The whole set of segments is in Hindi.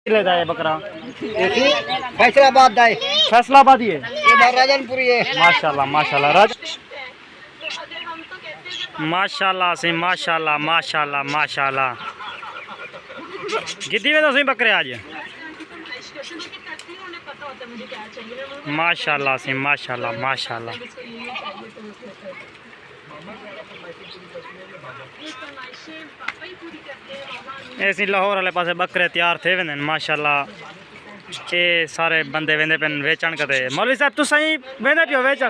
लेता है बकरा फैसलाबाद दाए फैसलाबादी है राजनपुरी है माशाल्लाह माशाल्लाह माशाल्लाह से माशाल्लाह माशाल्लाह माशाल्लाह कितनी में तो सही बकरे आज माशाल्लाह से माशाल्लाह माशाल्लाह ऐसी लाहौर वाले पासे बकरे तैयार थे वेंदे माशाल्लाह ये सारे बंदे वेंदे पेन वेचण कते मौलवी साहब तू सही वेंदे पियो वेच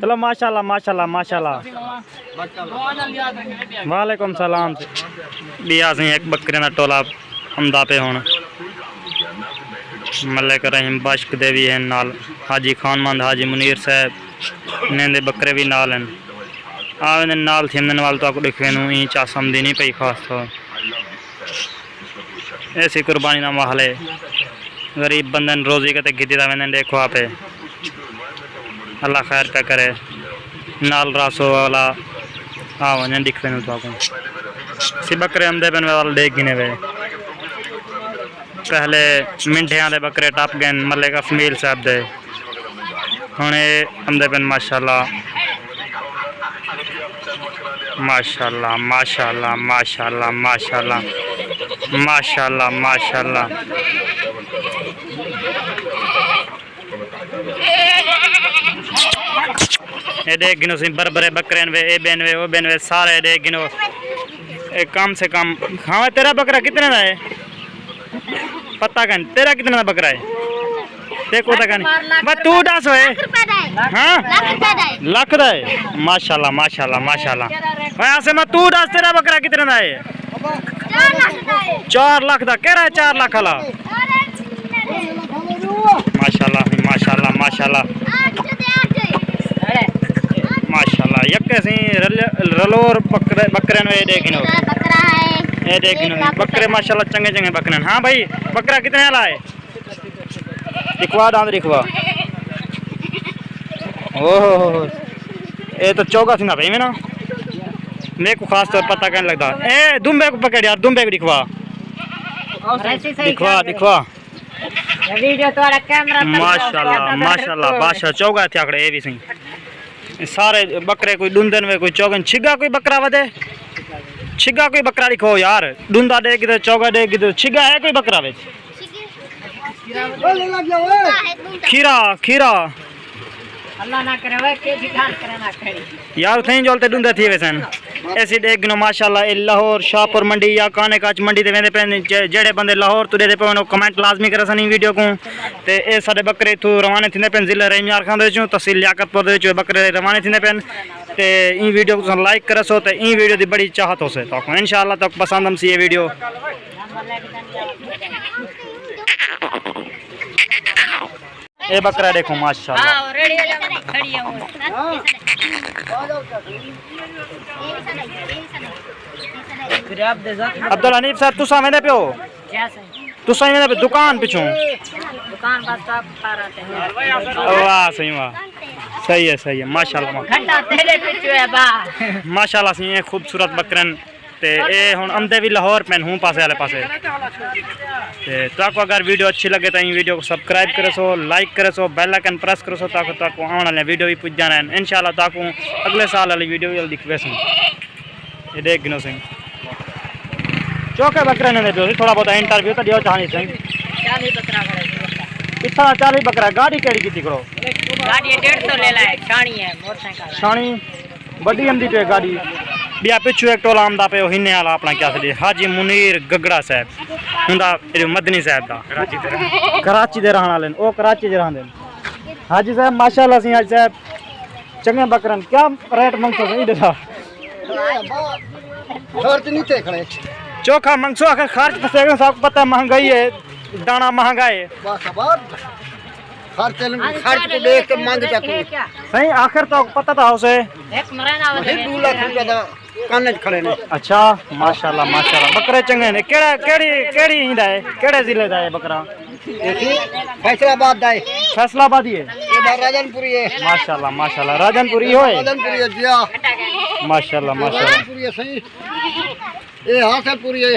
चलो माशाल्लाह माशाल्लाह माशाल्लाह वालेकुम सलाम बिया से एक बकरे ना टोला हमदा पे हुन मलिक रहीम बाशक देवी है नाल हाजी खानमंद हाजी मुनीर साहब नेंदे बकरे भी नाल हैं आवेंदे नाल थिंदन वाल तो दिखे नू ई चा समझी नहीं पई खास तो ऐसी कुर्बानी ना महले गरीब बंदन रोजी कते गिदी दा वेंदे देखो आपे अल्लाह खैर पे करे नाल रासो वाला आ वने दिखे नू तो सी बकरे हमदे बन वाल देख गिने वे पहले मिंठे वाले बकरे टप गए मल्ले का फमील साहब दे हुणे हमदे बन माशाल्लाह माशाल्लाह माशाल्लाह माशाल्लाह माशाल्लाह माशाल्लाह माशाल्लाह ये देख गिनो सी बरबरे बकरे वे ए बेन वे ओ बेन वे सारे देख गिनो कम से कम हाँ तेरा बकरा कितने का है पता कन तेरा कितने का बकरा है देखो तक बस तू दस है हाँ लाख दा है माशाल्लाह माशाल्लाह माशाल्लाह वहाँ से मैं तू दस तेरा बकरा कितने का है 4 लाख दा कह रहा है 4 लाख वाला माशाल्लाह माशाल्लाह माशाल्लाह माशाल्लाह यक्के सी रलोर बकरे बकरे ने देखिनो ये देखिनो बकरे माशाल्लाह चंगे चंगे बकरे हाँ भाई बकरा कितने वाला है दिखवा दांत दिखवा ओहो ये तो चौका थी ना भाई मैं ना मेरे को खास तौर पता कहने लगता ए दुम्बे को पकड़ यार दुम्बे को दिखवा दिखवा दिखवा माशाल्लाह माशाल्लाह बादशाह चौका थे आकड़े ये भी सही सारे बकरे कोई डूंदन में कोई चौगन छिगा कोई बकरा वदे छिगा कोई बकरा दिखो यार डूंदा दे किधर चौगा दे किधर छिगा है कोई बकरा वे खीरा खीरा अल्लाह ना करे वे के जिहान करे ना करे यार थई जोलते डूंदे थी वैसन ऐसी देख गिनो माशाल्लाह ए लाहौर शाहपुर मंडी या काने काच मंडी ते वेंदे पे जेड़े बंदे लाहौर तुरे दे पे कमेंट लाजमी करे सन वीडियो को ते ए साडे बकरे तू रवाने थिंदे पे जिला रहीमयार खान दे चो तहसील लियाकतपुर दे चो बकरे रवाने थिंदे पे ते ई वीडियो को लाइक करे सो ते ई वीडियो दी बड़ी चाहत हो से तो इंशाल्लाह तक पसंद हम सी ये वीडियो ए बकरा देखो माशाल्लाह अब्दुल हनीफ साहब तू सामने पे हो तू सामने पे दुकान पिछू दुकान का स्टॉक खा रहे हैं वाह सही है माशाल्लाह घंटा तेरे पिछू है बा माशाल्लाह सी खूबसूरत बकरन ते ए हुन आमदे भी लाहौर पेन हूं पासे वाले पासे ते ताको अगर वीडियो अच्छी लगे तो वीडियो को सब्सक्राइब करे सो लाइक करे सो बेल आइकन प्रेस करो सो ताको आने वाले वीडियो भी पुज जाना है इंशाल्लाह ताको अगले साल वाली वीडियो भी दिखवे सो ये देख गिनो सिंह चौके बकरे ने दे थोड़ा बहुत इंटरव्यू तो दियो चाहनी सिंह 40 बकरा इतना 40 बकरा गाड़ी केड़ी की करो गाड़ी 150 ले लाए शानी है मोटरसाइकिल शानी बड़ी हमदी पे गाड़ी बिया पिछू एक टोला आमदा पे हिन्ने वाला अपना क्या थे हाजी मुनीर गगड़ा साहब हुंदा मदनी साहब दा कराची दे रहने वाले ओ कराची दे रहंदे हाजी साहब माशाल्लाह सी हाजी साहब चंगे बकरन क्या रेट मंगसो सही देखा खर्च नहीं थे खड़े चोखा मंगसो आखिर खर्च फसे सब पता महंगाई है दाना महंगा है खर्च को देख के मांग जाती सही आखिर तो पता था उसे 2 लाख रुपया दा काने खड़े ने अच्छा माशाल्लाह माशाल्लाह बकरे चंगे ने केड़ा केड़ी इंदा है केड़े जिले दा है बकरा फैसलाबाद दाए फैसलाबादी है ये राजनपुरी है माशाल्लाह माशाल्लाह राजनपुरी होए राजनपुरी है जिया माशाल्लाह माशाल्लाह राजनपुरी है सही ये हासलपुरी है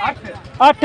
8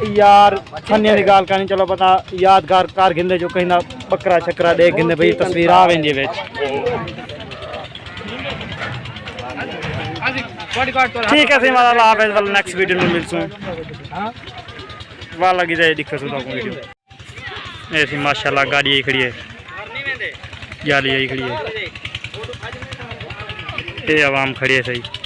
यार फन्ने की गाल करनी चलो पता यादगार कार गिंदे जो कहीं ना बकरा छकरा देख गिंदे भाई तस्वीर आ वेंदी विच ठीक है सी माला ला हाफिज़ वाला नेक्स्ट वीडियो में मिलसूं वाला की जाए दिक्कत होता को वीडियो ऐसी माशाल्लाह गाड़ी यही खड़ी है जाली यही खड़ी है ये आवाम खड़ी है सही